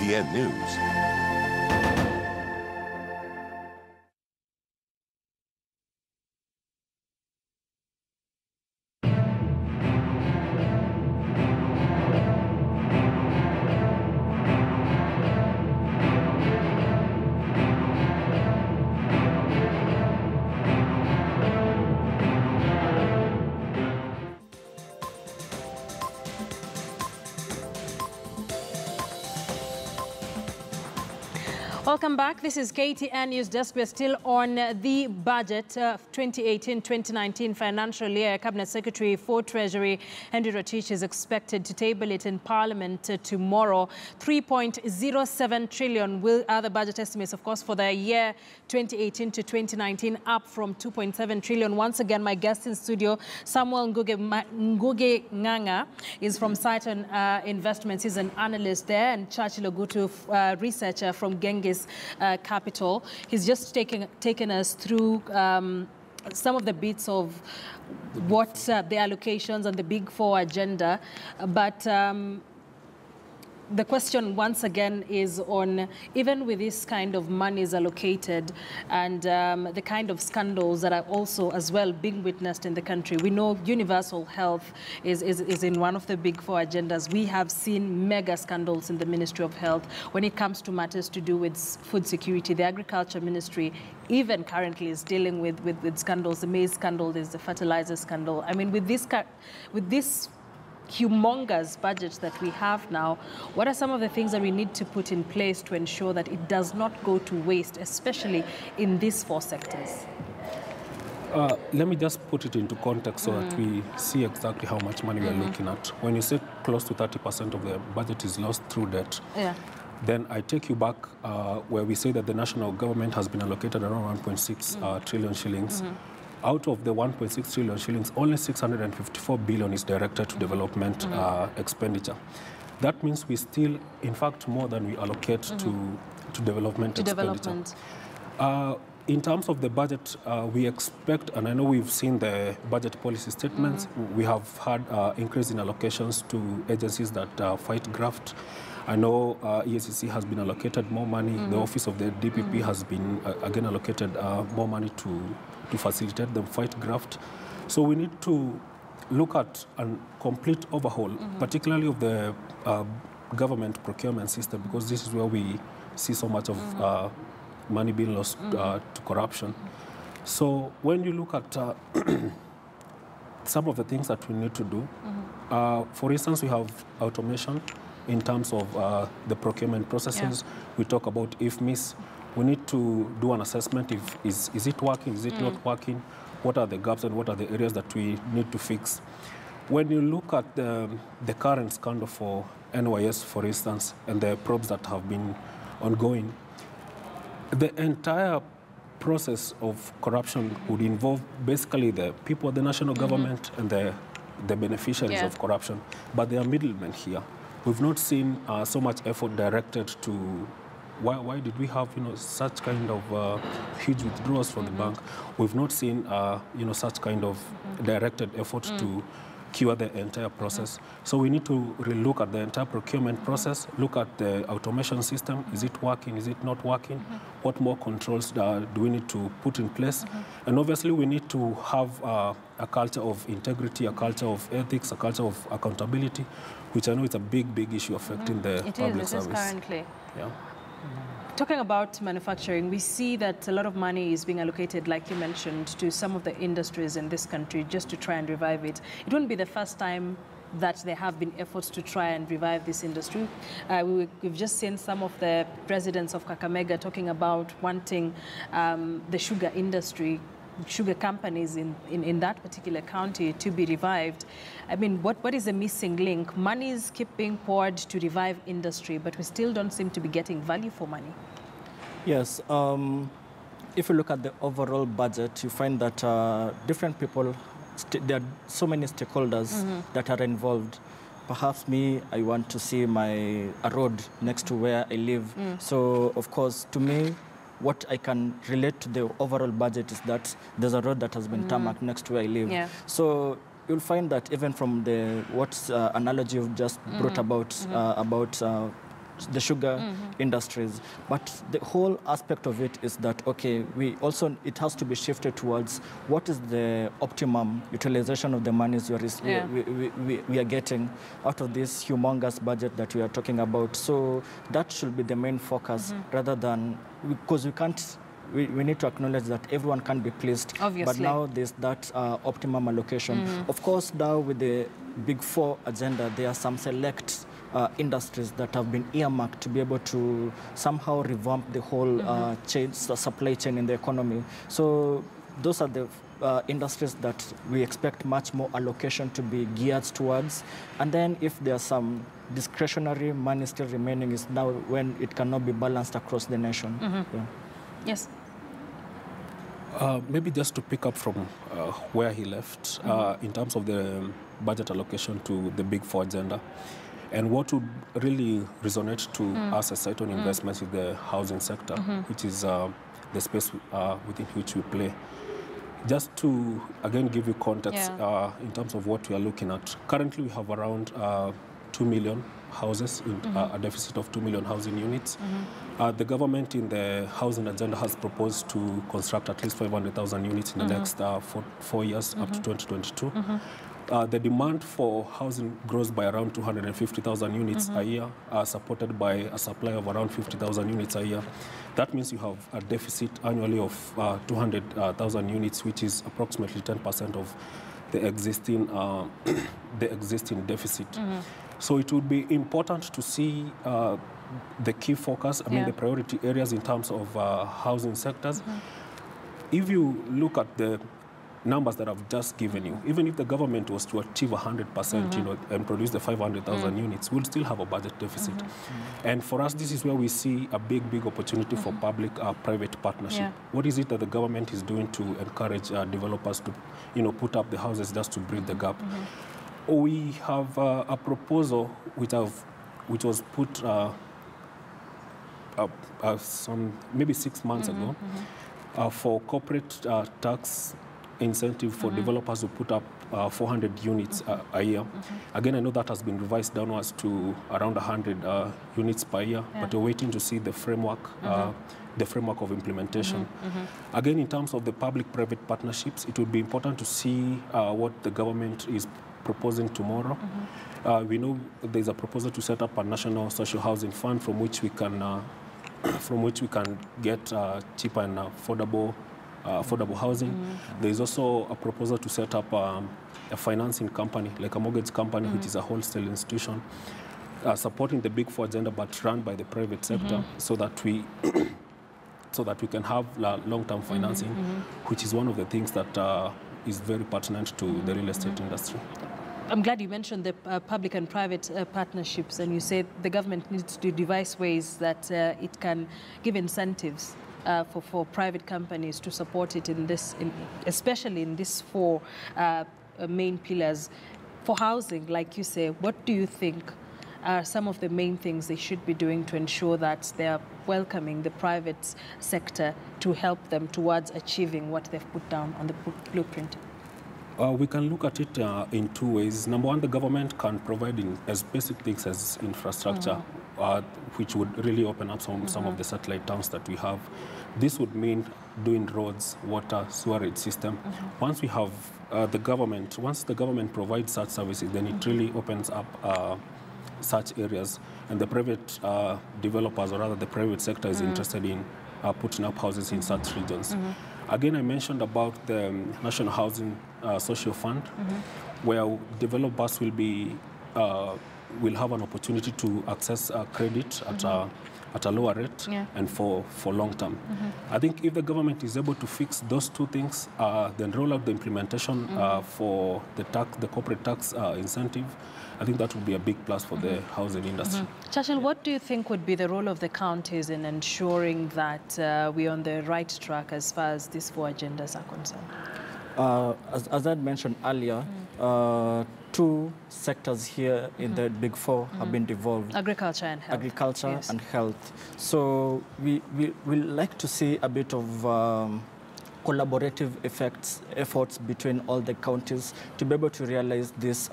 KTN News. Welcome back. This is KTN News Desk. We're still on the budget 2018-2019 financial year. Cabinet Secretary for Treasury Henry Rotich is expected to table it in Parliament tomorrow. 3.07 trillion are the budget estimates, of course, for the year 2018 to 2019, up from 2.7 trillion. Once again, my guest in studio, Samuel Nguge Nganga, is from Saiton Investments. He's an analyst there, and Churchill Ogutu, researcher from Genghis Capital. He's just taken us through some of the bits of what the allocations and the Big Four agenda, but the question once again is on, even with this kind of monies allocated and the kind of scandals that are also as well being witnessed in the country. We know universal health is in one of the Big Four agendas. We have seen mega scandals in the Ministry of Health when it comes to matters to do with food security. The Agriculture Ministry even currently is dealing with scandals. The maize scandal, there's the fertilizer scandal. I mean, with this humongous budget that we have now, what are some of the things that we need to put in place to ensure that it does not go to waste, especially in these four sectors? Let me just put it into context so that we see exactly how much money we are looking at. When you say close to 30% of the budget is lost through debt, then I take you back where we say that the national government has been allocated around 1.6 trillion shillings. Out of the 1.6 trillion shillings, only 654 billion is directed to development expenditure. That means we still, in fact, more than we allocate to development expenditure. In terms of the budget, we expect, and I know we've seen the budget policy statements, we have had increase in allocations to agencies that fight graft. I know EACC has been allocated more money. The Office of the DPP has been, again, allocated more money to facilitate them fight graft. So we need to look at a complete overhaul, particularly of the government procurement system, because this is where we see so much of money being lost to corruption. So when you look at some of the things that we need to do, for instance, we have automation in terms of the procurement processes. We talk about if-miss. We need to do an assessment. Is it working? Is it not working? What are the gaps and what are the areas that we need to fix? When you look at the current scandal for NYS, for instance, and the probes that have been ongoing, the entire process of corruption would involve basically the people, the national government, and the beneficiaries of corruption. But there are middlemen here. We've not seen so much effort directed to why did we have such kind of huge withdrawals from the bank. We've not seen such kind of directed effort to cure the entire process. So we need to relook at the entire procurement process, look at the automation system. Is it working? Is it not working? What more controls do we need to put in place? And obviously we need to have a culture of integrity, a culture of ethics, a culture of accountability, which I know is a big issue affecting the public service. It is currently. Talking about manufacturing, we see that a lot of money is being allocated, like you mentioned, to some of the industries in this country just to try and revive it. It wouldn't be the first time that there have been efforts to try and revive this industry. We've just seen some of the presidents of Kakamega talking about wanting the sugar industry, sugar companies in that particular county to be revived. I mean, what is the missing link? Money is keep being poured to revive industry, but we still don't seem to be getting value for money. Yes. If you look at the overall budget, you find that different people, there are so many stakeholders that are involved. Perhaps me, I want to see a road next to where I live. So, of course, to me, what I can relate to the overall budget is that there's a road that has been tarmacked next to where I live. So you'll find that even from the analogy you've just brought about sugar industries. But the whole aspect of it is that, okay, it has to be shifted towards what is the optimum utilization of the monies we are getting out of this humongous budget that we are talking about. So that should be the main focus rather than, because we need to acknowledge that everyone can't be pleased. Obviously. But now there's that optimum allocation. Of course, now with the Big Four agenda, there are some select industries that have been earmarked to be able to somehow revamp the whole supply chain in the economy. So those are the industries that we expect much more allocation to be geared towards. And then if there's some discretionary money still remaining, is now when it cannot be balanced across the nation. Yeah. Yes. Maybe just to pick up from where he left, in terms of the budget allocation to the Big Four agenda, and what would really resonate to us as site on investments is the housing sector, which is the space within which we play. Just to, again, give you context in terms of what we are looking at. Currently, we have around 2 million houses, a deficit of 2 million housing units. The government in the housing agenda has proposed to construct at least 500,000 units in the next 4 years, up to 2022. The demand for housing grows by around 250,000 units a year, supported by a supply of around 50,000 units a year. That means you have a deficit annually of 200,000 units, which is approximately 10% of the existing deficit. So it would be important to see the key focus, the priority areas in terms of housing sectors. If you look at the numbers that I've just given you, even if the government was to achieve 100%, and produce the 500,000 units, we'll still have a budget deficit. And for us, this is where we see a big opportunity for public-private partnership. What is it that the government is doing to encourage developers to, put up the houses just to bridge the gap? We have a proposal which was put maybe 6 months ago for corporate tax incentive for developers who put up 400 units a year. Again, I know that has been revised downwards to around 100 units per year, but we're waiting to see the framework of implementation. Again, in terms of the public-private partnerships, it would be important to see what the government is proposing tomorrow. We know there's a proposal to set up a national social housing fund from which we can get cheaper and affordable housing. There is also a proposal to set up a financing company, like a mortgage company, which is a wholesale institution, supporting the Big Four agenda, but run by the private sector, so that we can have long-term financing, which is one of the things that is very pertinent to the real estate industry. I'm glad you mentioned the public and private partnerships, and you said the government needs to devise ways that it can give incentives for private companies to support it especially in these 4 main pillars. For housing, like you say, what do you think are some of the main things they should be doing to ensure that they are welcoming the private sector to help them towards achieving what they've put down on the blueprint? We can look at it in 2 ways. Number one, the government can provide as basic things as infrastructure, which would really open up some of the satellite towns that we have. This would mean doing roads, water, sewerage system. Once we have once the government provides such services, then it really opens up such areas, and the private developers, or rather the private sector, is interested in putting up houses in such regions. Again, I mentioned about the National Housing Social Fund, where developers will have an opportunity to access credit at a lower rate and for long term. I think if the government is able to fix those 2 things, then roll out the implementation for the corporate tax incentive, I think that would be a big plus for the housing industry. Chachel, what do you think would be the role of the counties in ensuring that we're on the right track as far as these 4 agendas are concerned? As I mentioned earlier, 2 sectors here in the Big Four have been devolved. Agriculture and health. Agriculture and health. So we like to see a bit of collaborative efforts between all the counties to be able to realize these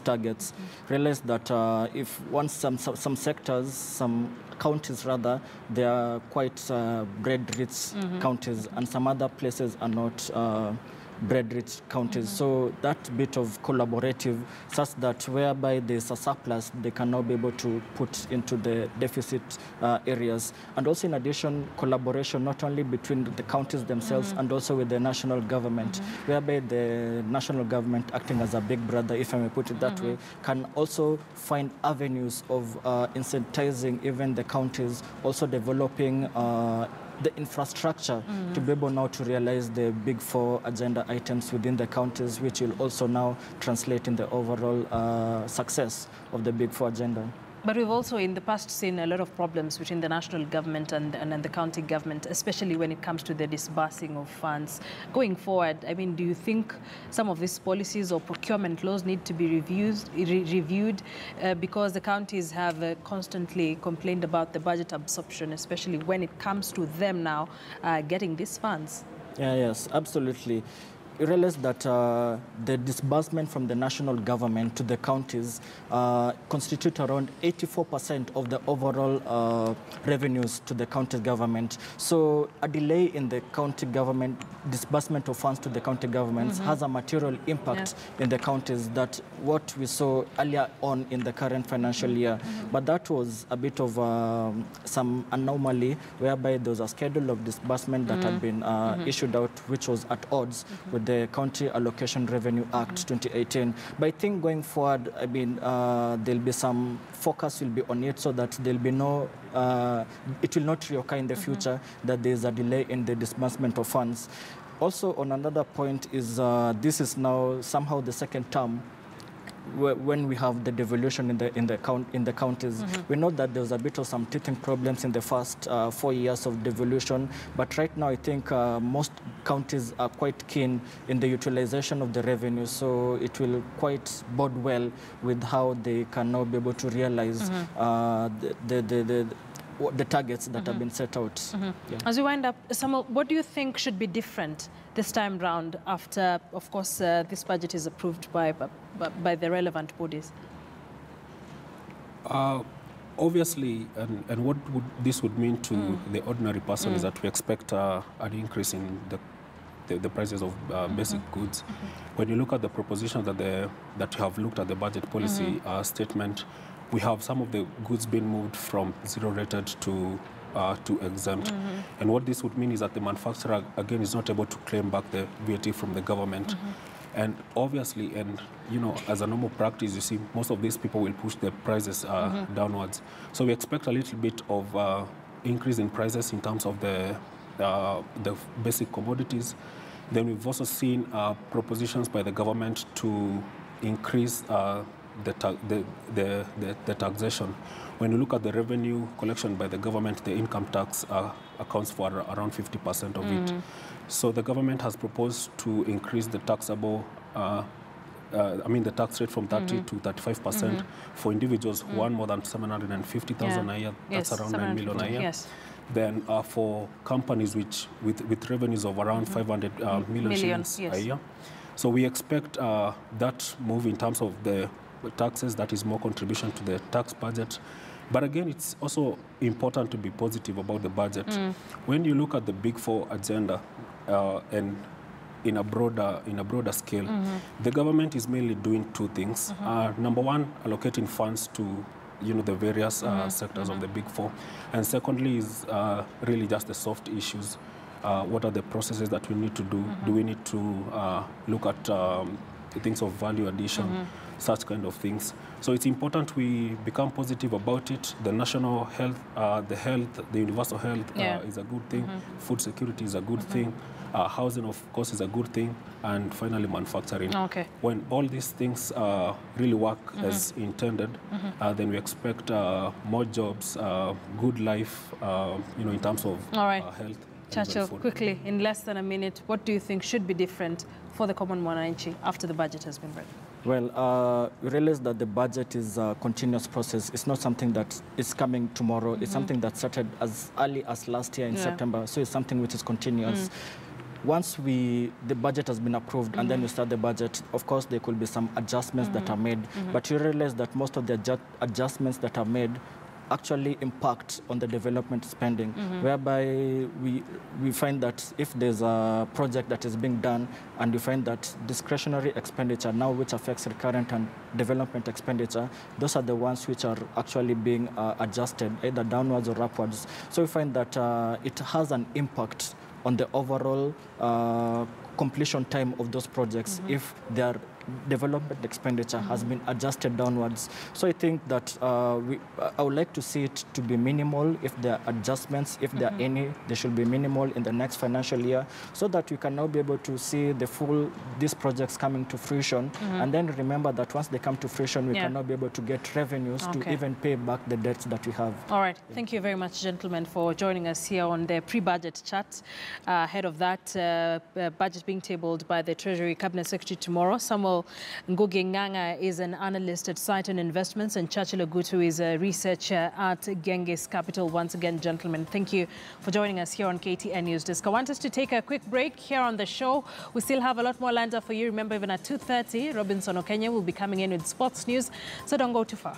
targets. Realize that if once some sectors, some counties rather, they are quite bread-rich counties, and some other places are not bread-rich counties. So that bit of collaborative, such that whereby there's a surplus, they can now be able to put into the deficit areas. And also, in addition, collaboration not only between the counties themselves and also with the national government, whereby the national government, acting as a big brother, if I may put it that way, can also find avenues of incentivizing even the counties, also developing the infrastructure to be able now to realize the big 4 agenda items within the counties, which will also now translate in the overall success of the big 4 agenda. But we've also in the past seen a lot of problems between the national government and the county government, especially when it comes to the disbursing of funds. Going forward, I mean, do you think some of these policies or procurement laws need to be reviewed because the counties have constantly complained about the budget absorption, especially when it comes to them now getting these funds? Yeah, yes, absolutely. You realize that the disbursement from the national government to the counties constitute around 84% of the overall revenues to the county government. So a delay in the county government disbursement of funds to the county governments has a material impact in the counties that what we saw earlier on in the current financial year. But that was a bit of some anomaly whereby there was a schedule of disbursement that had been issued out, which was at odds with the County Allocation Revenue Act 2018. But I think going forward, I mean, there'll be some focus will be on it so that there'll be no, it will not reoccur in the future that there's a delay in the disbursement of funds. Also, on another point is this is now somehow the second term when we have the devolution in the counties. We know that there was a bit of some teething problems in the first 4 years of devolution, but right now I think most counties are quite keen in the utilization of the revenue, so it will quite bode well with how they can now be able to realize the targets that have been set out. Yeah. As we wind up, Samuel, what do you think should be different this time round after, of course, this budget is approved by the relevant bodies? Obviously, and what this would mean to the ordinary person is that we expect an increase in the prices of basic goods. When you look at the propositions that you have looked at the budget policy statement, we have some of the goods being moved from zero-rated to exempt. And what this would mean is that the manufacturer, again, is not able to claim back the VAT from the government. And obviously, and you know, as a normal practice, you see, most of these people will push the prices downwards. So we expect a little bit of increase in prices in terms of the basic commodities. Then we've also seen propositions by the government to increase the taxation. When you look at the revenue collection by the government, the income tax accounts for around 50% of it. So the government has proposed to increase the taxable, the tax rate from 30 to 35% for individuals who earn more than 750,000 a year. That's around 9 million a year. Yes. Then for companies with revenues of around 500 million shillings a year. So we expect that move in terms of the taxes, that is more contribution to the tax budget. But again, it's also important to be positive about the budget. When you look at the Big Four agenda and in a broader scale, the government is mainly doing two things. Number one, allocating funds to the various sectors of the Big Four. And secondly is really just the soft issues. What are the processes that we need to do? Do we need to look at things of value addition, such kind of things? So it's important we become positive about it. The national health, the universal health is a good thing. Food security is a good thing. Housing, of course, is a good thing. And finally, manufacturing. Okay. When all these things really work as intended, then we expect more jobs, good life, in terms of health. Churchill, quickly, in less than a minute, what do you think should be different for the common mwananchi after the budget has been read? Well, we realize that the budget is a continuous process. It's not something that is coming tomorrow. It's something that started as early as last year in September. So it's something which is continuous. Once the budget has been approved and then we start the budget, of course, there could be some adjustments that are made. But you realize that most of the adjustments that are made actually impact on the development spending, whereby we find that if there's a project that is being done and you find that discretionary expenditure now which affects recurrent and development expenditure, those are the ones which are actually being adjusted either downwards or upwards. So we find that it has an impact on the overall completion time of those projects if their development expenditure has been adjusted downwards. So I think that I would like to see it to be minimal. If there are adjustments, if there are any, they should be minimal in the next financial year, so that we can now be able to see these projects coming to fruition. And then remember that once they come to fruition, we can now be able to get revenues to even pay back the debts that we have. All right. Thank you very much, gentlemen, for joining us here on the pre-budget chat. Ahead of that, budget being tabled by the Treasury Cabinet Secretary tomorrow. Samuel Ngugi Nganga is an analyst at Citon Investments, and Churchill Ogutu is a researcher at Genghis Capital. Once again, gentlemen, thank you for joining us here on KTN News Desk. I want us to take a quick break here on the show. We still have a lot more lined up for you. Remember, even at 2:30, Robinson Okenya will be coming in with sports news, so don't go too far.